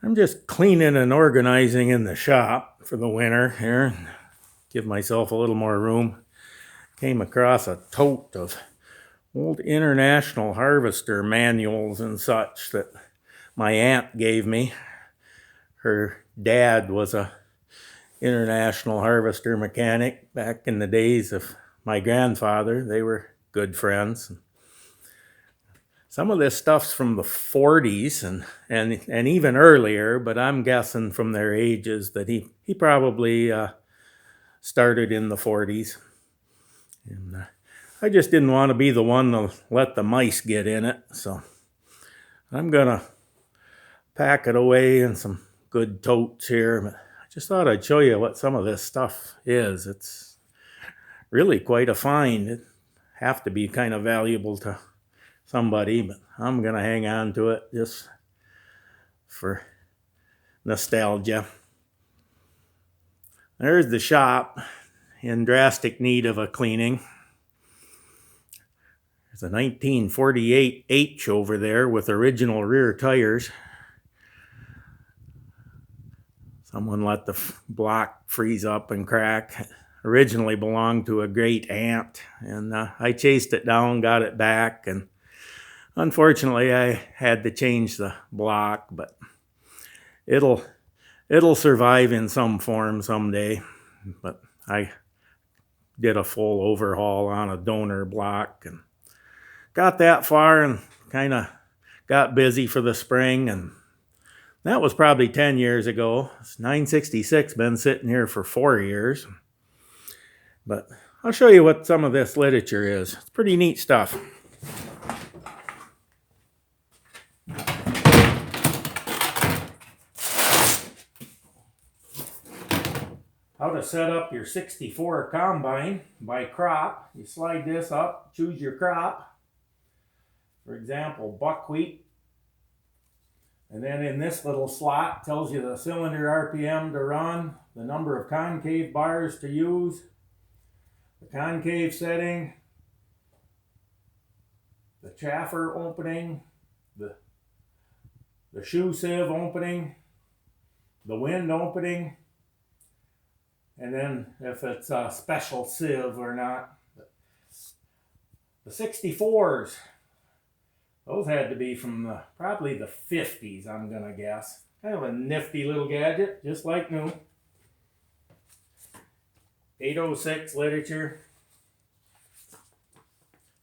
I'm just cleaning and organizing in the shop for the winter here. Give myself a little more room. Came across a tote of old International Harvester manuals and such that my aunt gave me. Her dad was a International Harvester mechanic back in the days of my grandfather. They were good friends. Some of this stuff's from the 40s and even earlier, but I'm guessing from their ages that he probably started in the 40s. And I just didn't want to be the one to let the mice get in it, so I'm gonna pack it away in some good totes here. But I just thought I'd show you what some of this stuff is. It's really quite a find. It'd have to be kind of valuable to somebody, but I'm gonna hang on to it just for nostalgia. There's the shop in drastic need of a cleaning. There's a 1948 H over there with original rear tires. Someone let the block freeze up and crack. Originally belonged to a great aunt, and I chased it down, got it back, and unfortunately, I had to change the block, but it'll survive in some form someday. But I did a full overhaul on a donor block and got that far and kind of got busy for the spring, and that was probably 10 years ago. It's 966, been sitting here for 4 years. But I'll show you what some of this literature is. It's pretty neat stuff. How to set up your 64 combine by crop. You slide this up, choose your crop. For example, buckwheat. And then in this little slot tells you the cylinder RPM to run, the number of concave bars to use, the concave setting, the chaffer opening, the shoe sieve opening, the wind opening, and then if it's a special sieve or not. The 64s, those had to be from probably the 50s, I'm going to guess. Kind of a nifty little gadget, just like new. 806 literature.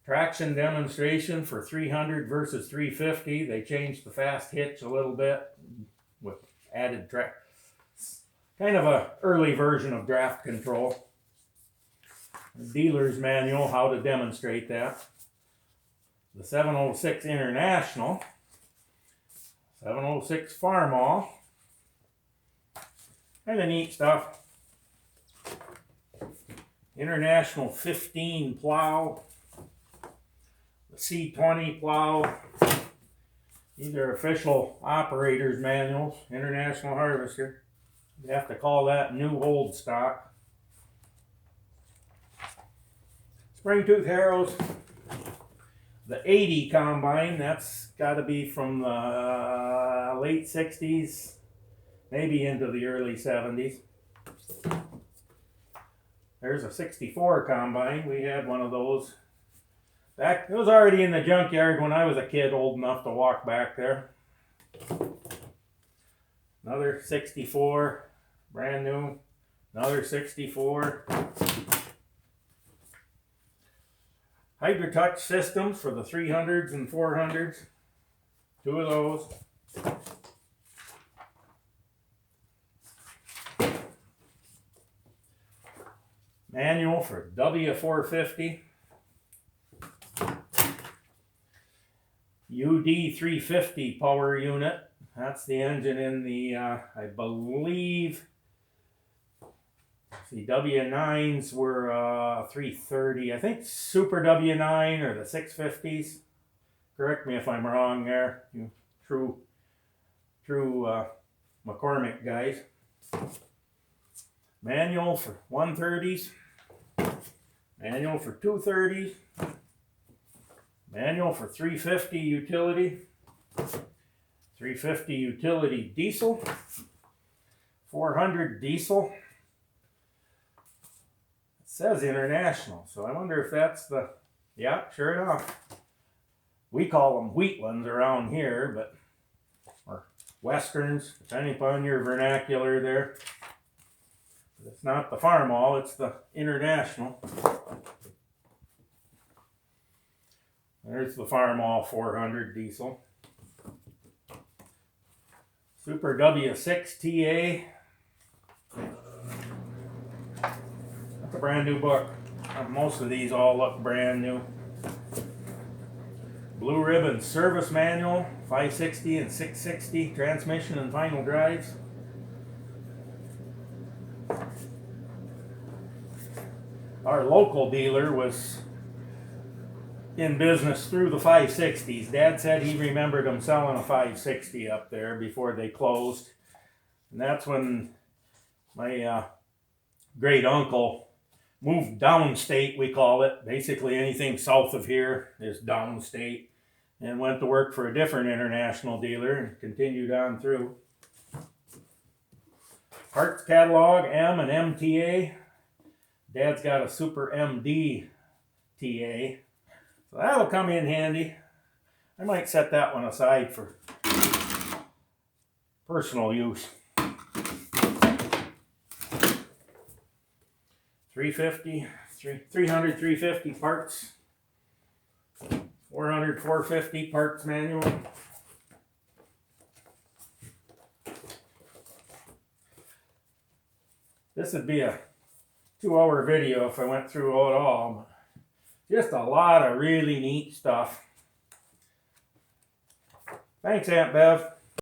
Traction demonstration for 300 versus 350. They changed the fast hitch a little bit with added track. Kind of a early version of draft control. Dealer's manual, how to demonstrate that. The 706 International. 706 Farmall. Kind of neat stuff. International 15 plow. The C20 plow. These are official operators manuals. International Harvester. You have to call that new old stock. Spring tooth harrows. The 80 combine, that's got to be from the late 60s, maybe into the early 70s. There's a 64 combine. We had one of those. It was already in the junkyard when I was a kid old enough to walk back there. Another 64, brand new. Another 64. HydroTouch systems for the 300s and 400s. 2 of those. Manual for W450. UD350 power unit. That's the engine in the, I believe, the W9s were 330. I think Super W9 or the 650s. Correct me if I'm wrong there, you true McCormick guys. Manual for 130s. Manual for 230s. Manual for 350 utility. 350 utility diesel, 400 diesel. It says international, so I wonder if that's the, yeah, sure enough. We call them Wheatlands around here, but, or Westerns, depending upon your vernacular there. It's not the Farmall, it's the International. There's the Farmall 400 diesel. Super W6 TA. That's a brand new book. Most of these all look brand new. Blue Ribbon Service Manual, 560 and 660 transmission and final drives. Our local dealer was in business through the 560s. Dad said he remembered them selling a 560 up there before they closed. And that's when my great uncle moved downstate, we call it. Basically anything south of here is downstate. And went to work for a different international dealer and continued on through. Parts catalog, M and MTA. Dad's got a Super MD TA. So that'll come in handy. I might set that one aside for personal use. 300, 350 parts. 400, 450 parts manual. This would be a 2-hour video if I went through it all. Just a lot of really neat stuff. Thanks, Aunt Bev.